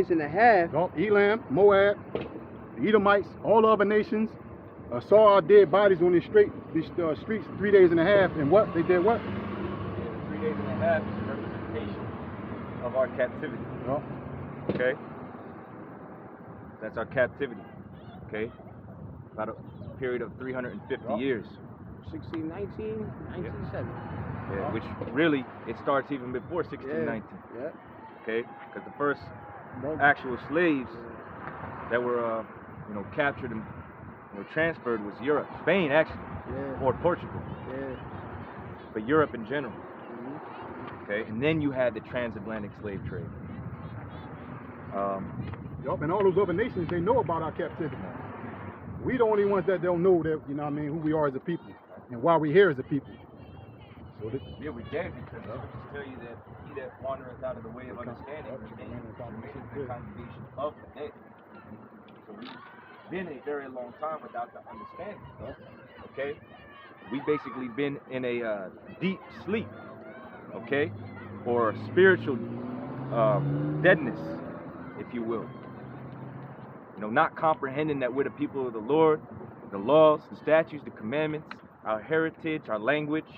days and a half. Elam, Moab, the Edomites, all the other nations saw our dead bodies on these streets 3 days and a half, and what? They did what? Yeah, the 3 days and a half is a representation of our captivity. Oh. Okay? That's our captivity. Okay? About a period of 350 years. 1619, 1970. Yeah, which really, it starts even before 1619. Yeah. Okay? Because the first actual slaves that were, captured and transferred was Europe. Spain, actually. Yeah. Or Portugal. Yeah. But Europe in general. Mm-hmm. Okay? And then you had the transatlantic slave trade. And all those other nations, they know about our captivity. We the only ones that don't know that, who we are as a people and why we're here as a people. So yeah, we're dead because the scriptures tell you that he that wandereth out of the way of understanding remains in the congregation of the dead. So we've been a very long time without the understanding. Okay? We basically been in a deep sleep, okay? Or spiritual deadness, if you will. Not comprehending that we're the people of the Lord, the laws, the statutes, the commandments, our heritage, our language,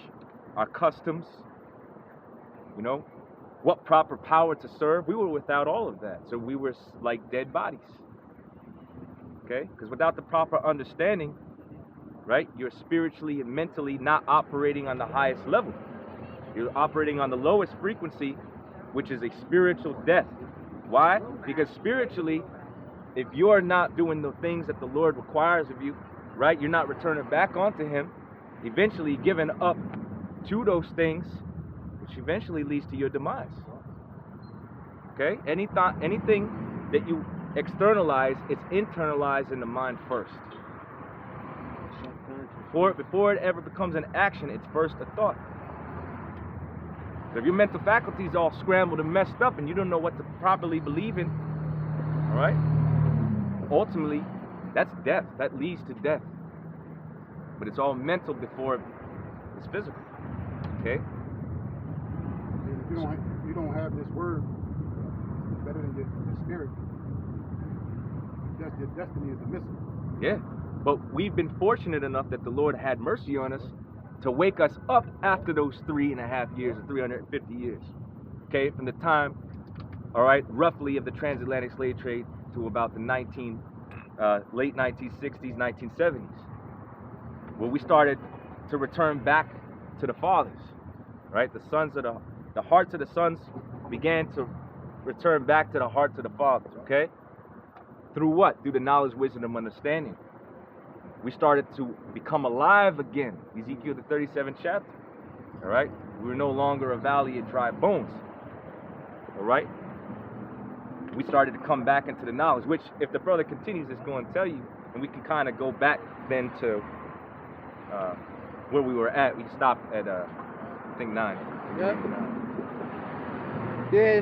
our customs, what proper power to serve. We were without all of that. So we were like dead bodies. Okay? Because without the proper understanding, right, you're spiritually and mentally not operating on the highest level. You're operating on the lowest frequency, which is a spiritual death. Why? Because spiritually, if you're not doing the things that the Lord requires of you, right, you're not returning back onto Him, eventually giving up to those things, which eventually leads to your demise. Okay? Anything that you externalize, it's internalized in the mind first. Before it ever becomes an action, it's first a thought. So if your mental faculty is all scrambled and messed up and you don't know what to properly believe in, all right? Ultimately, that's death. That leads to death. But it's all mental before it's physical. Okay? If you don't have this word, better than your spirit, your destiny is a missile. Yeah. But we've been fortunate enough that the Lord had mercy on us to wake us up after those 3.5 years or 350 years. Okay? From the time, all right, roughly of the transatlantic slave trade to about the late 1960s, 1970s, where we started to return back to the fathers, right? The hearts of the sons began to return back to the hearts of the fathers, okay? Through what? Through the knowledge, wisdom, and understanding. We started to become alive again. Ezekiel, the 37th chapter, all right? We were no longer a valley of dry bones, all right? We started to come back into the knowledge, which if the brother continues, is going to tell you, and we can kind of go back then to where we were at. We stopped at, I think 9. Yep. Yeah,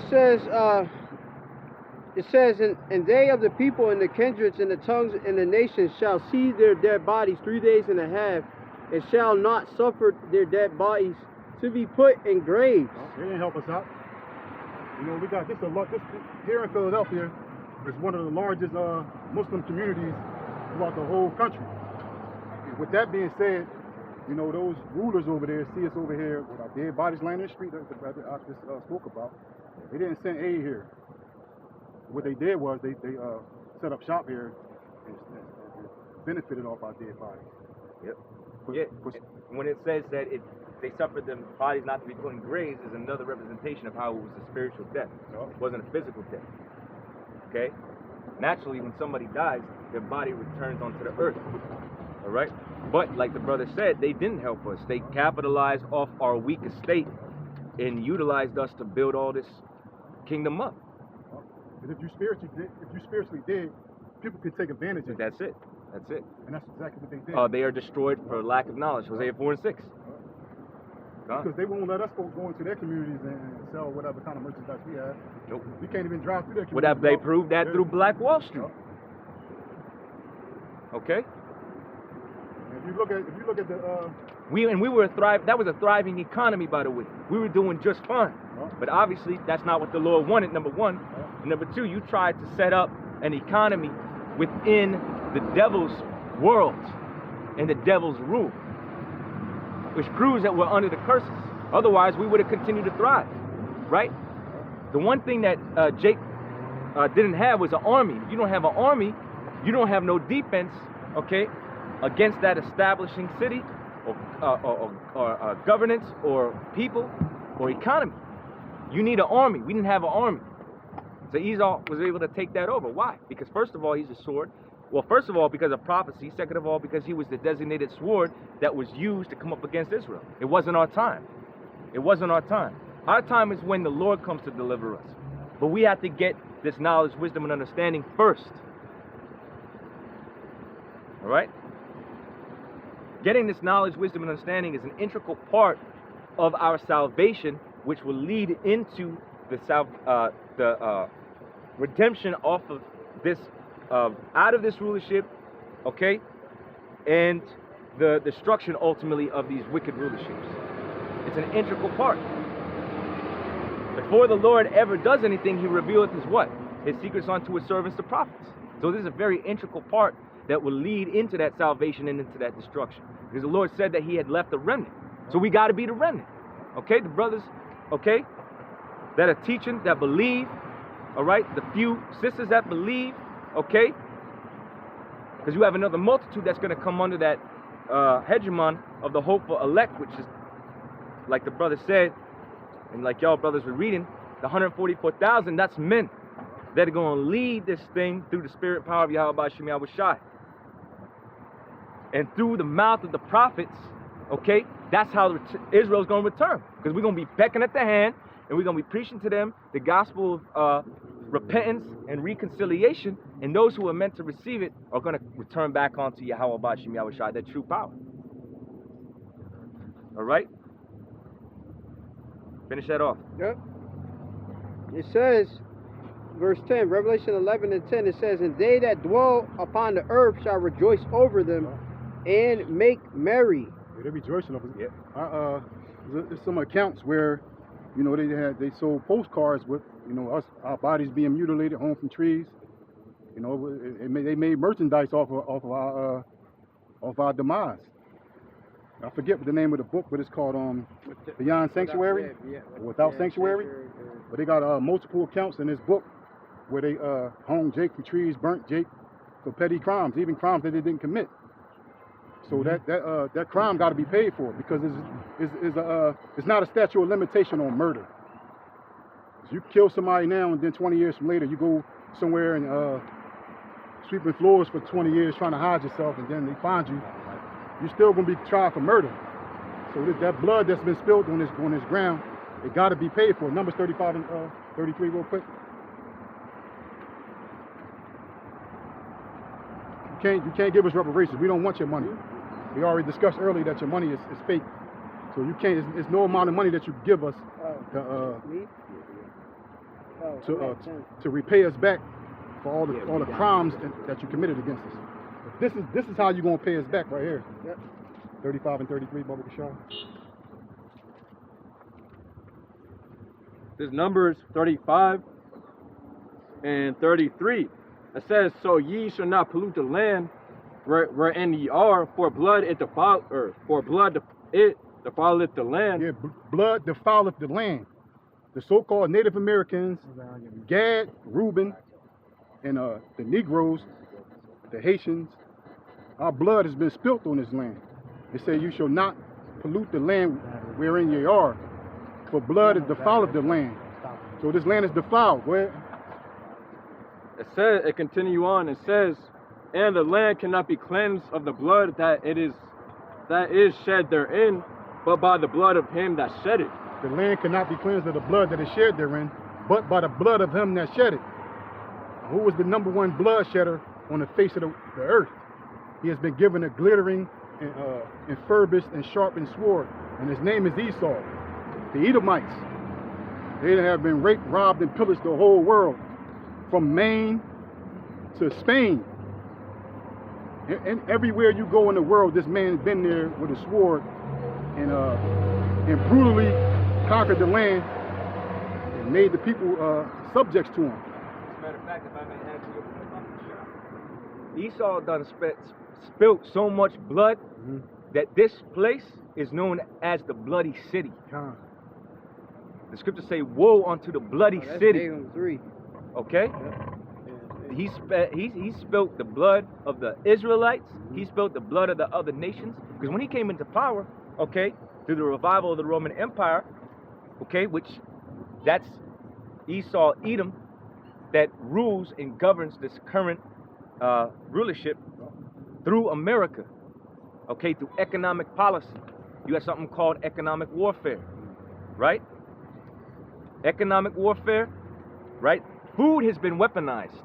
it says, and they of the people and the kindreds and the tongues and the nations shall see their dead bodies 3 days and a half, and shall not suffer their dead bodies to be put in graves. They didn't help us out. We got this a lot. This here in Philadelphia is one of the largest Muslim communities throughout the whole country. With that being said, those rulers over there see us over here with our dead bodies laying in the street that I just spoke about. They didn't send aid here. What they did was they set up shop here and benefited off our dead bodies. Yep. When it says that they suffered their bodies not to be put in graves, is another representation of how it was a spiritual death. It wasn't a physical death. Okay? Naturally, when somebody dies, their body returns onto the earth. All right? But like the brother said, they didn't help us. They capitalized off our weak estate and utilized us to build all this kingdom up. Because if you spiritually dead, people can take advantage of it. That's it. That's it. And that's exactly what they did. They are destroyed for lack of knowledge. Hosea 4:6. Because they won't let us go into their communities and sell whatever kind of merchandise we have. Nope. We can't even drive through their communities. Would have they proved that through Black Wall Street? Yep. Okay. If you look at the We were that was a thriving economy, by the way. We were doing just fine. But obviously, that's not what the Lord wanted, number one. And number two, you tried to set up an economy within the devil's world and the devil's rule, which proves that we're under the curses. Otherwise, we would have continued to thrive, right? The one thing that Jake didn't have was an army. If you don't have an army, you don't have no defense, okay, against that establishing city or governance or people or economy. You need an army. We didn't have an army. So Esau was able to take that over. Why? Because first of all, he's a sword. Well, first of all, because of prophecy. Second of all, because he was the designated sword that was used to come up against Israel. It wasn't our time. It wasn't our time. Our time is when the Lord comes to deliver us. But we have to get this knowledge, wisdom, and understanding first. All right? Getting this knowledge, wisdom, and understanding is an integral part of our salvation, which will lead into the redemption off of this, out of this rulership, okay, and the destruction ultimately of these wicked rulerships. It's an integral part. Before the Lord ever does anything, he revealeth his what? His secrets unto his servants, the prophets. So this is a very integral part that will lead into that salvation and into that destruction. Because the Lord said that he had left a remnant. So we got to be the remnant. Okay, the brothers, okay, that are teaching, that believe, all right, the few sisters that believe, okay, because you have another multitude that's going to come under that hegemon of the hopeful elect, which is, like the brother said, and like y'all brothers were reading, the 144,000, that's men that are going to lead this thing through the spirit and power of Yakalba Page. And through the mouth of the prophets, okay, that's how Israel's going to return. Because we're going to be beckoning at the hand, and we're going to be preaching to them the gospel of repentance and reconciliation, and those who are meant to receive it are going to return back onto Yakalba Page, that true power. All right? Finish that off. Yep. It says, verse 10, Revelation 11 and 10, it says, and they that dwell upon the earth shall rejoice over them and make merry. Yeah, they're rejoicing over it. Yeah. There's some accounts where, you know, they sold postcards with, you know, our bodies being mutilated, hung from trees. You know, they made merchandise off of our demise. I forget what the name of the book, but it's called Beyond Sanctuary, Without Sanctuary. But they got multiple accounts in this book where they hung Jake from trees, burnt Jake for petty crimes, even crimes that they didn't commit. So that crime got to be paid for because it's not a statute of limitation on murder. You kill somebody now and then 20 years from later, you go somewhere and sweeping floors for 20 years trying to hide yourself, and then they find you. You're still going to be tried for murder. So that blood that's been spilled on this ground, it got to be paid for. Numbers 35 and 33 real quick. You can't give us reparations. We don't want your money. We already discussed earlier that your money is fake. So you can't. It's no amount of money that you give us to repay us back for all the crimes that you committed against us. This is how you're gonna pay us back right here. Yep. 35 and 33, Baba Kashar. This Numbers 35 and 33. It says, so ye shall not pollute the land wherein ye are, for blood it defileth, it defileth the land. Yeah, blood defileth the land. The so-called Native Americans, Gad, Reuben, and the Negroes, the Haitians, our blood has been spilt on this land. It says you shall not pollute the land wherein ye are, for blood is defileth the land. So this land is defiled. Go ahead. It continue on, it says, and the land cannot be cleansed of the blood that is shed therein, but by the blood of him that shed it. The land cannot be cleansed of the blood that is shed therein, but by the blood of him that shed it. Who was the number one blood shedder on the face of the earth? He has been given a glittering and furbished and sharpened sword, and his name is Esau. The Edomites, they have been raped, robbed, and pillaged the whole world, from Maine to Spain. And everywhere you go in the world, this man's been there with a sword and brutally conquered the land and made the people subjects to him. As a matter of fact, if I may add to your Esau done spilt so much blood that this place is known as the Bloody City. The scriptures say, "Woe unto the bloody city." Nahum 3. Okay? He spilt the blood of the Israelites. He spilt the blood of the other nations. Because when he came into power, okay, through the revival of the Roman Empire, okay, which that's Esau, Edom, that rules and governs this current rulership through America, okay, through economic policy. You have something called economic warfare, right? Economic warfare, right? Food has been weaponized,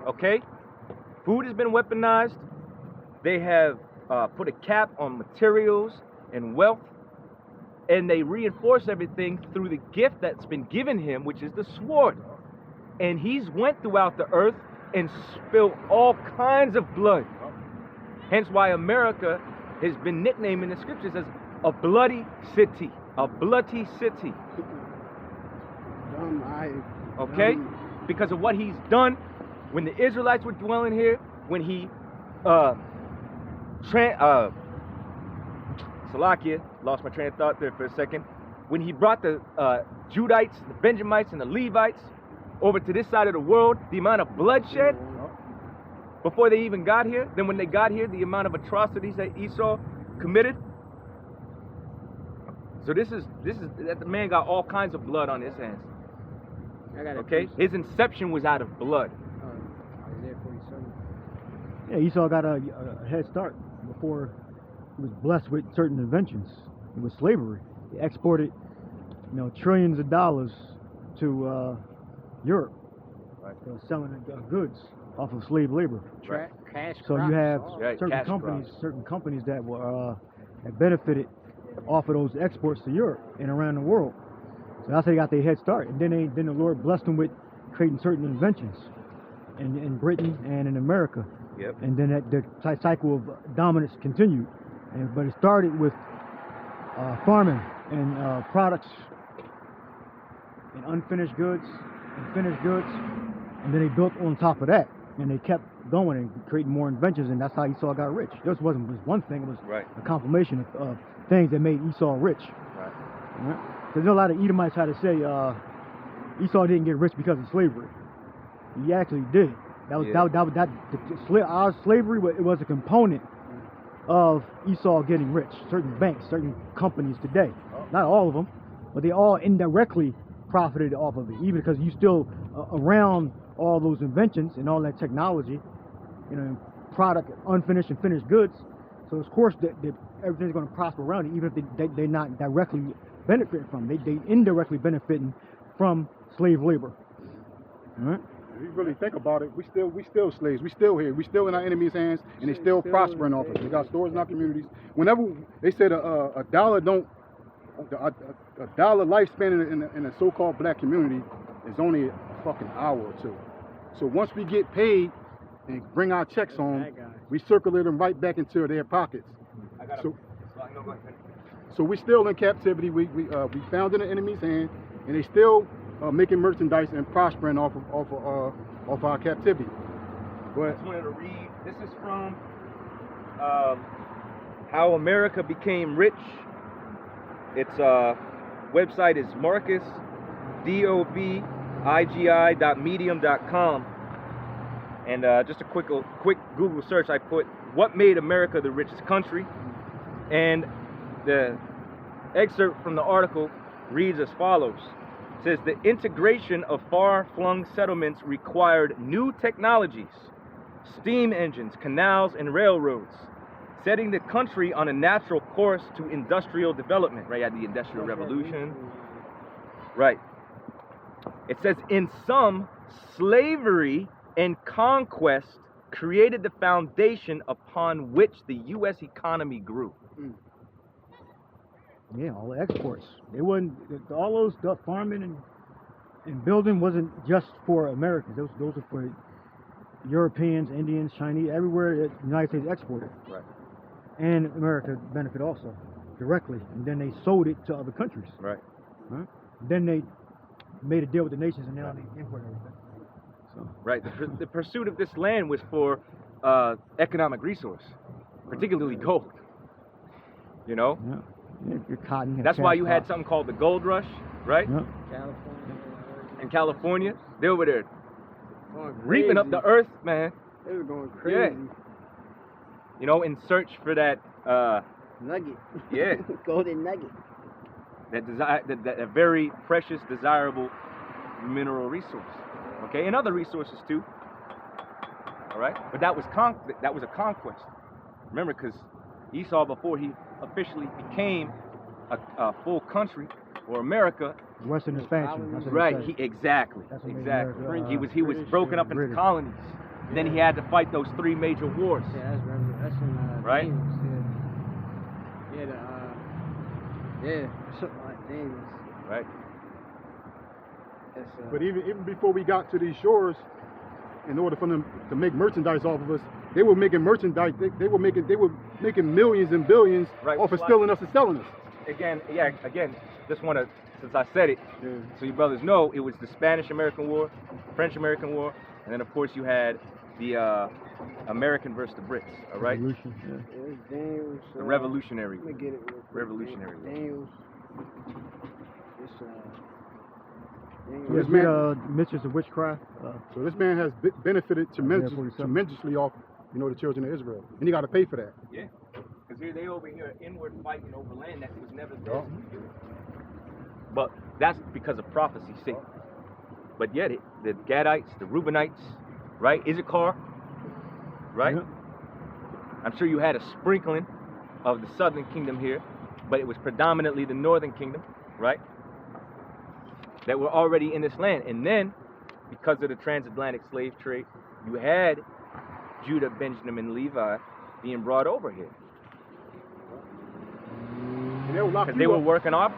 okay? Food has been weaponized. They have put a cap on materials and wealth, and they reinforce everything through the gift that's been given him, which is the sword. And he's went throughout the earth and spilled all kinds of blood. Hence why America has been nicknamed in the scriptures as a bloody city, a bloody city. Okay? Because of what he's done when the Israelites were dwelling here, when he Salakia, lost my train of thought there for a second. When he brought the Judites, the Benjamites, and the Levites over to this side of the world, the amount of bloodshed before they even got here, then when they got here, the amount of atrocities that Esau committed. So this is that the man got all kinds of blood on his hands. Okay, his inception was out of blood. Yeah, Esau got a head start before he was blessed with certain inventions. It was slavery. He exported, trillions of dollars to Europe, selling goods off of slave labor. Cash so you have certain companies that were that benefited off of those exports to Europe and around the world. So that's how they got their head start. And then the Lord blessed them with creating certain inventions in Britain and in America. Yep. And then the cycle of dominance continued. But it started with farming and products and unfinished goods and finished goods. And then they built on top of that. And they kept going and creating more inventions. And that's how Esau got rich. This wasn't just one thing. It was a confirmation of things that made Esau rich. Right? Because a lot of Edomites had to say Esau didn't get rich because of slavery. He actually did. Our slavery was a component of Esau getting rich. Certain banks, certain companies today, not all of them, but they all indirectly profited off of it. Even because you still around all those inventions and all that technology, product, unfinished and finished goods. So of course that everything's going to prosper around it, even if they're not directly benefiting from it. They indirectly benefiting from slave labor. All right? If you really think about it, we still slaves. We still here. We still in our enemies' hands, and they still prospering off us. We got stores in our communities. Whenever they said a dollar lifespan in a so-called black community is only a fucking hour or two. So once we get paid and bring our checks home, we circulate them right back into their pockets. So we still in captivity. We found in the enemy's hand, and they still making merchandise and prospering off our captivity. But I just wanted to read. This is from How America Became Rich. Its website is marcusdovigi.medium.com. And just a quick Google search, I put "What made America the richest country?" And the excerpt from the article reads as follows. It says, the integration of far-flung settlements required new technologies, steam engines, canals, and railroads, setting the country on a natural course to industrial development. Right, you had the Industrial Revolution. Right. It says, in sum, slavery and conquest created the foundation upon which the U.S. economy grew. Yeah, all the exports. They wasn't all those stuff. Farming and building wasn't just for Americans. Those are for Europeans, Indians, Chinese, everywhere that the United States exported. Right. And America benefit also. directly, and then they sold it to other countries. Right. Right? Then they made a deal with the nations, and now they import everything. So. Right. The pursuit of this land was for economic resource, particularly gold. You know. Yeah. Your cotton. That's why you had something called the gold rush, right? Yeah. California. In California, they were there Going reaping up crazy. the earth, man. They were going crazy. You know, in search for that. Nugget. Yeah. Golden nugget. That very precious, desirable mineral resource. Okay, and other resources too. All right, but that was a conquest. Remember, because Esau, before he officially became a full country or America, Western expansion. That's what right? they say. Exactly. That's what made Exactly. America, He was broken up into British. colonies. Then he had to fight those 3 major wars. Yeah, that's in Right? James, yeah, something like James. Right. That's, But even before we got to these shores, in order for them to make merchandise off of us, they were making merchandise. They were making millions and billions Right, off of like- stealing us and selling us. Again, just want to, since I said it, so you brothers know, it was the Spanish-American War, French-American War, and then of course you had the American versus the Brits, all right? Revolution, yeah. it was Daniels. The Revolutionary Let me War. get it real quick. Revolutionary War. Daniels. It's Daniels. This This man- Mistress of Witchcraft. So this man has benefited Isaiah 47. tremendously off, the children of Israel, and he got to pay for that. Yeah, because here they over here inward fighting over land that was never theirs to do. But that's because of prophecy's sake. But yet, the Gadites, the Reubenites, right? Issachar, right? Yeah. I'm sure you had a sprinkling of the southern kingdom here, but it was predominantly the northern kingdom, right? That were already in this land. And then, because of the transatlantic slave trade, you had Judah, Benjamin, and Levi being brought over here. And they will lock Because you they were up. working off.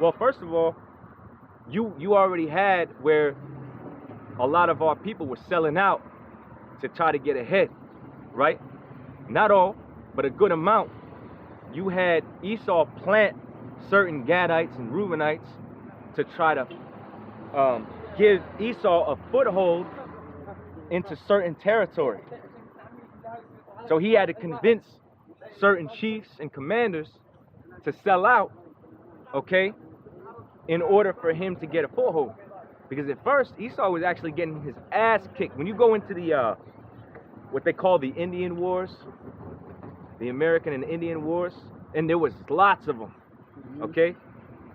Well, first of all, you already had where a lot of our people were selling out to try to get ahead, right? Not all, but a good amount. You had Esau plant certain Gadites and Reubenites to try to give Esau a foothold into certain territory. So he had to convince certain chiefs and commanders to sell out, okay, in order for him to get a foothold. Because at first, Esau was actually getting his ass kicked. When you go into the, what they call the Indian Wars, the American and Indian Wars, and there was lots of them, okay?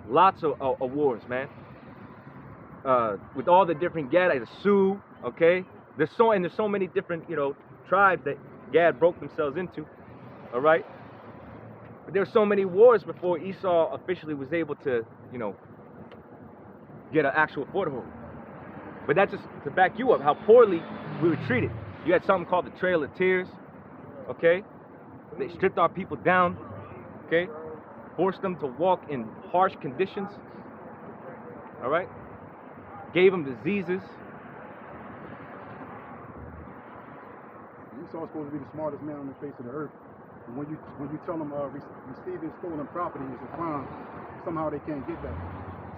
Lots of wars, man. With all the different Gadites, the Sioux, okay? There's so many different, tribes that Gad broke themselves into, all right? But there were so many wars before Esau officially was able to, get an actual foothold. But that's just to back you up, how poorly we were treated. You had something called the Trail of Tears, okay? They stripped our people down, okay? Forced them to walk in harsh conditions, all right? Gave them diseases. Esau's supposed to be the smartest man on the face of the earth. And when you tell them receiving stolen property is a crime, somehow they can't get that.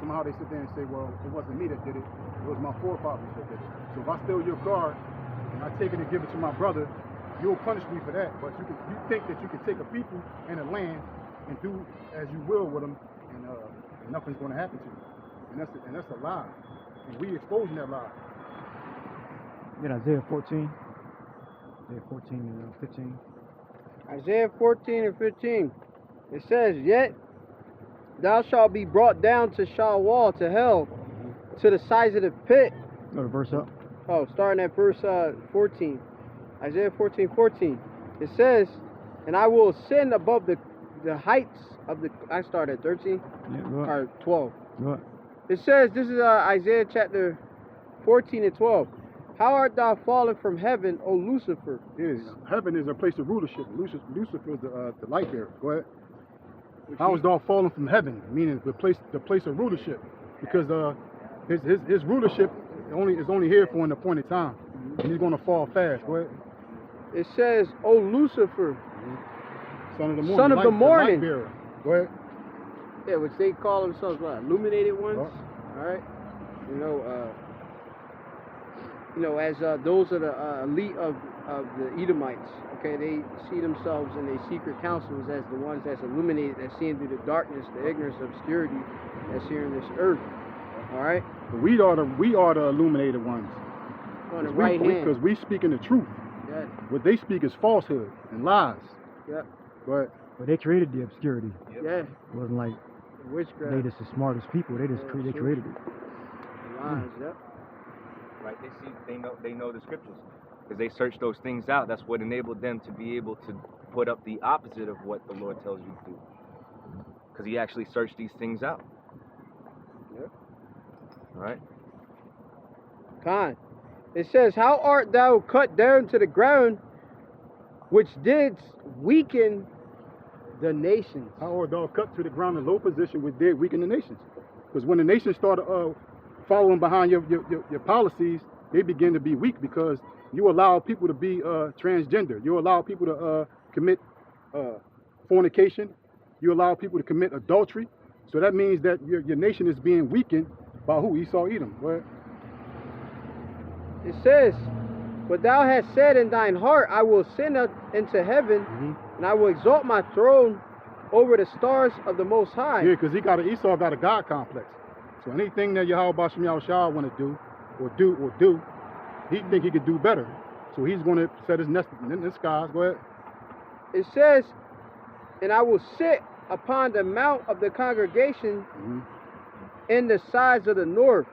Somehow they sit there and say, well, it wasn't me that did it. It was my forefathers that did it. So if I steal your car and I take it and give it to my brother, you'll punish me for that. But you think that you can take a people and a land and do as you will with them, and nothing's going to happen to you. And that's a lie. And we exposing that lie. Get Isaiah 14. Isaiah 14 and 15. Isaiah 14 and 15. It says, "Yet thou shalt be brought down to Shawwal, to hell, to the sides of the pit." Go to verse up. Oh, starting at verse 14. Isaiah 14:14. It says, "And I will ascend above the heights of the..." I start at 13 Yeah, go or ahead. 12. Go ahead. It says, this is Isaiah chapter 14 and 12. "How art thou fallen from heaven, O Lucifer?" Heaven is a place of rulership. Lucifer is the light bearer. Go ahead. How is thou fallen from heaven? Meaning the place of rulership, because his rulership is only here for an appointed time, and he's going to fall fast. Go ahead. It says, "O Lucifer, Son of the morning. Son of the morning. light bearer. Go ahead. Yeah, which they call themselves what? Illuminated ones. Oh. All right. As those are the elite of the Edomites. Okay, they see themselves in their secret councils as the ones that's illuminated, that's seeing through the darkness, the ignorance, obscurity that's here in this earth. All right. But we are the illuminated ones. On the right hand. Because we speaking the truth. Yeah. What they speak is falsehood and lies. Yep. But they created the obscurity. Yep. Yeah. It wasn't like Witchcraft. they just the smartest people. They just they created it. Lies. Yep. Right? They know the scriptures because they searched those things out. That's what enabled them to be able to put up the opposite of what the Lord tells you to do. Because He actually searched these things out. Yep. All right. Con. It says, "How art thou cut down to the ground, which didst weaken the nations?" how are thou cut to the ground in low position which did weaken the nations? Because when the nations started following behind your policies, they begin to be weak because you allow people to be transgender. You allow people to commit fornication. You allow people to commit adultery. So that means that your nation is being weakened by who? Esau, Edom. Go ahead. It says, "But thou hast said in thine heart, I will ascend up into heaven, and I will exalt my throne over the stars of the Most High." Yeah, because Esau got a God complex. So anything that Yahweh Bashem Yahushua want to do, he think he could do better. So he's going to set his nest in the skies. Go ahead. It says, "And I will sit upon the mount of the congregation in the sides of the north,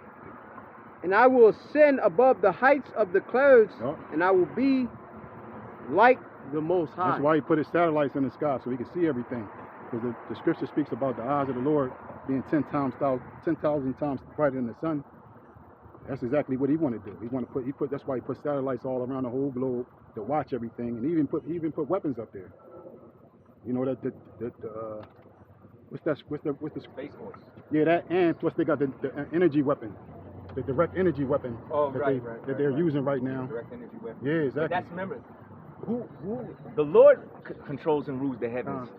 and I will ascend above the heights of the clouds, and I will be like the Most High." That's why he put his satellites in the sky so he can see everything. Because the scripture speaks about the eyes of the Lord being 10,000 times brighter than the sun. That's exactly what he want to do. That's why he put satellites all around the whole globe to watch everything, and he even put weapons up there. You know what's the Space Force. Yeah, that, and plus they got the energy weapon, the direct energy weapon that they're using right now. Direct energy weapon. Yeah, exactly. But that's, remember, who the Lord controls and rules the heavens,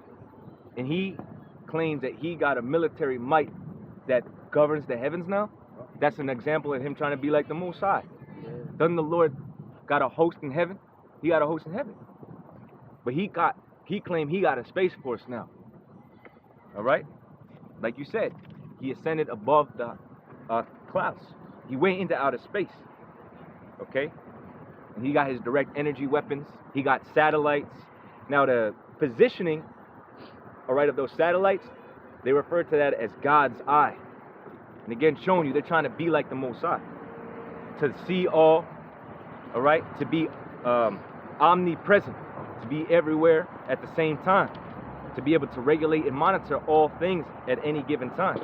and He claims that He got a military might that governs the heavens now. That's an example of Him trying to be like the Most High. Doesn't the Lord got a host in heaven? He got a host in heaven, but He claimed He got a space force now. All right, like you said, He ascended above the clouds. He went into outer space. Okay, and He got His direct energy weapons. He got satellites. Now the positioning, all right, of those satellites, they refer to that as God's eye. And again, showing you they're trying to be like the Most High, to see all right, to be omnipresent, to be everywhere at the same time, to be able to regulate and monitor all things at any given time.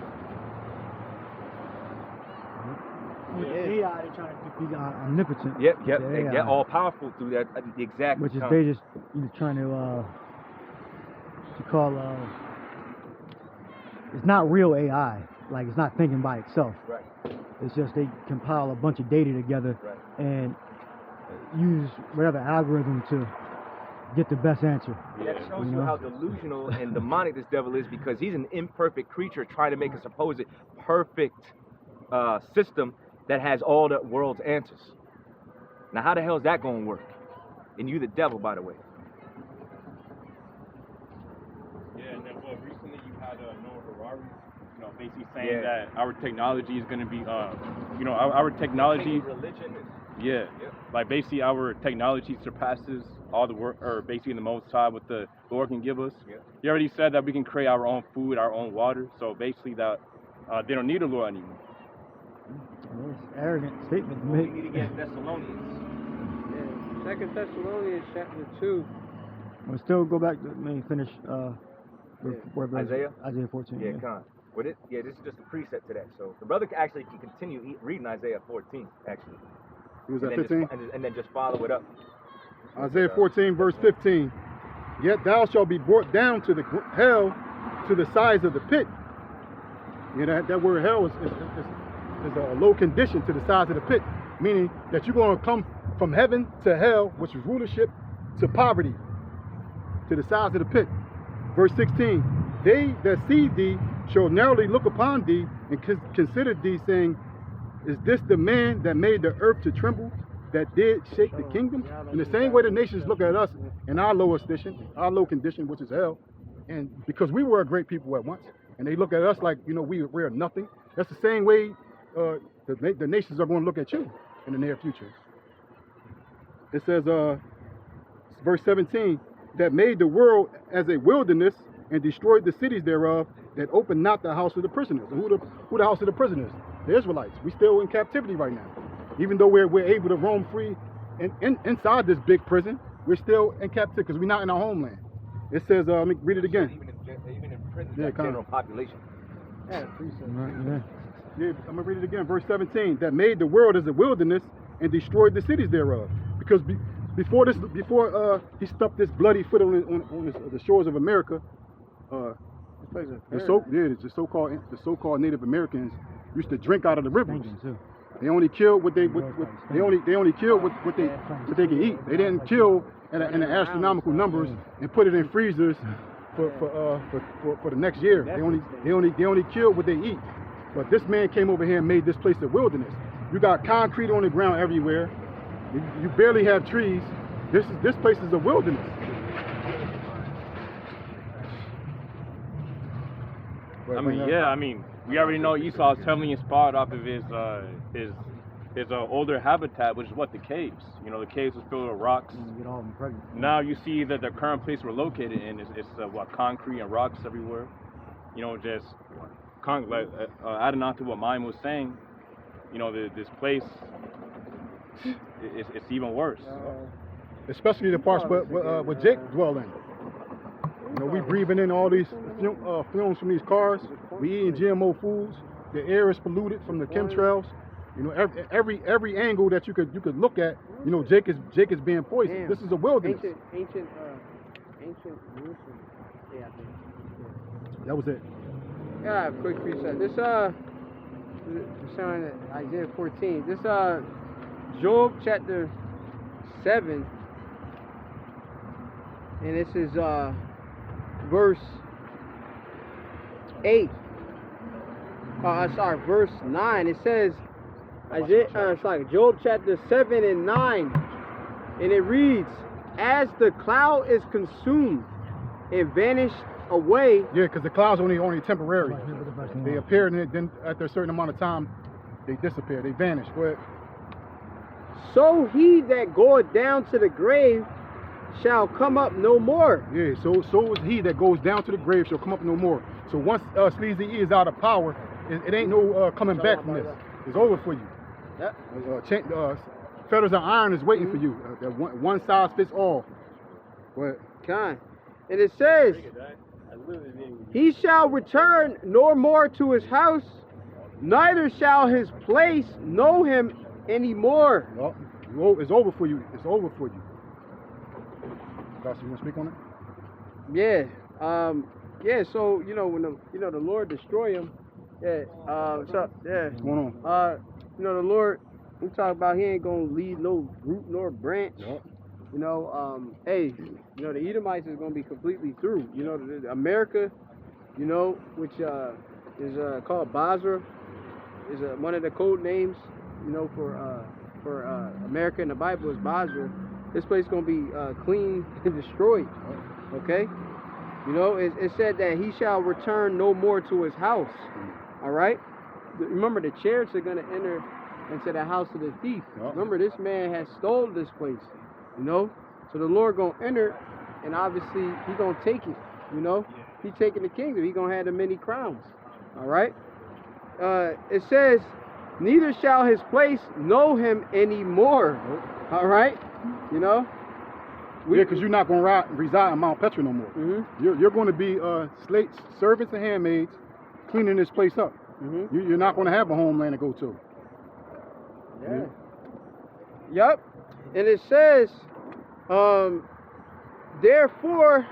With AI, they're trying to be omnipotent. Yep. They get all powerful through that at the exact which is time. they just trying to call it's not real AI. Like, it's not thinking by itself. Right. It's just they compile a bunch of data together and use whatever algorithm to get the best answer. That shows you how delusional and demonic this devil is, because he's an imperfect creature trying to make a supposed perfect system that has all the world's answers. Now, how the hell is that going to work? And you the devil, by the way. Yeah, and then recently you had Noah Harari, basically saying that our technology is going to be, our technology. Religion is. Yeah, like basically our technology surpasses all the work, or basically the Most High, what the Lord can give us. Yeah. He already said that we can create our own food, our own water. So basically that they don't need the Lord anymore. Well, it's an arrogant statement to We make. need to get Thessalonians. Yeah. 2 Thessalonians chapter 2. We'll still go back to finish Isaiah? Isaiah 14. Yeah, con. This is just a preset to that. So the brother actually can continue reading Isaiah 14, actually. He was at 15? And then just follow it up. Isaiah 14, verse 15. Yet thou shalt be brought down to the hell, to the sides of the pit. That word hell is a low condition, to the sides of the pit, meaning that you're going to come from heaven to hell, which is rulership, to poverty, to the sides of the pit. Verse 16. they that see thee shall narrowly look upon thee and consider thee, saying, is this the man that made the earth to tremble, that did shake the kingdom? In the same way the nations look at us in our low condition, which is hell, and because we were a great people at once, and they look at us like, you know, we're nothing. That's the same way the nations are going to look at you in the near future. It says, verse 17, that made the world as a wilderness and destroyed the cities thereof, that opened not the house of the prisoners. And who the house of the prisoners? The Israelites. We still in captivity right now. Even though we're able to roam free inside this big prison, we're still in captivity because we're not in our homeland. It says, let me read it again. Even in prison, Yeah, general population. Yeah, I'm gonna read it again. Verse 17, that made the world as a wilderness and destroyed the cities thereof. Because before he stuffed this bloody foot on the shores of America, the so-called Native Americans used to drink out of the rivers. They only killed what they killed what they can eat. They didn't kill in astronomical numbers and put it in freezers for the next year. They only killed what they eat. But this man came over here and made this place a wilderness. You got concrete on the ground everywhere. You barely have trees. This place is a wilderness. I mean, we already know Esau's heavily inspired off of his older habitat, which is what, the caves. You know, the caves was filled with rocks. Get all of them pregnant. Now you see that the current place we're located in is concrete and rocks everywhere. You know, just adding on to what Mime was saying. You know, this place, it's even worse. Especially the parts where Jake dwell in. You know, we breathing in all these fumes from these cars. We eating GMO foods. The air is polluted from the chemtrails. You know, every angle that you could look at, you know, Jake is being poisoned. Damn. This is a wilderness. Ancient Jerusalem. Yeah, I think. Yeah. That was it. Yeah, quick reset. This showing Isaiah 14. This Job chapter 7, and this is verse 8. Verse 9. It says Job chapter 7 and 9, and it reads, "As the cloud is consumed and vanished away." Yeah, because the clouds only temporary. They appear and then after a certain amount of time, they disappear. They vanish. Go ahead. "So he that goeth down to the grave shall come up no more." Yeah, so is he that goes down to the grave shall come up no more. So once Sleazy E is out of power, it ain't no coming back from this. It's over for you. Yep. Fetters of iron is waiting for you. One size fits all. Go ahead. Kind. And it says, "He shall return no more to his house, neither shall his place know him anymore." Well, it's over for you. It's over for you. Pastor, you want to speak on it? Yeah. Yeah. So you know when the Lord destroy him. Yeah. What's going on? You know the Lord. We talk about He ain't gonna leave no root nor branch. Yep. You know. Hey. You know the Edomites is gonna be completely through. You know America. You know which is called Basra. Is one of the code names. You know for America in the Bible is Basra. This place is gonna be clean and destroyed. Okay. You know it said that he shall return no more to his house. All right. Remember the chariots are gonna enter into the house of the thief. Remember this man has stole this place. You know. So the Lord gonna enter, and obviously he gonna take it. You know. He taking the kingdom. He gonna have the many crowns. All right. It says, "Neither shall his place know him anymore." All right. You know. Yeah, because you're not going to reside in Mount Petra no more. Mm-hmm. You're going to be slaves, servants, and handmaids cleaning this place up. Mm-hmm. You're not going to have a homeland to go to. Yeah. Yep. And it says, therefore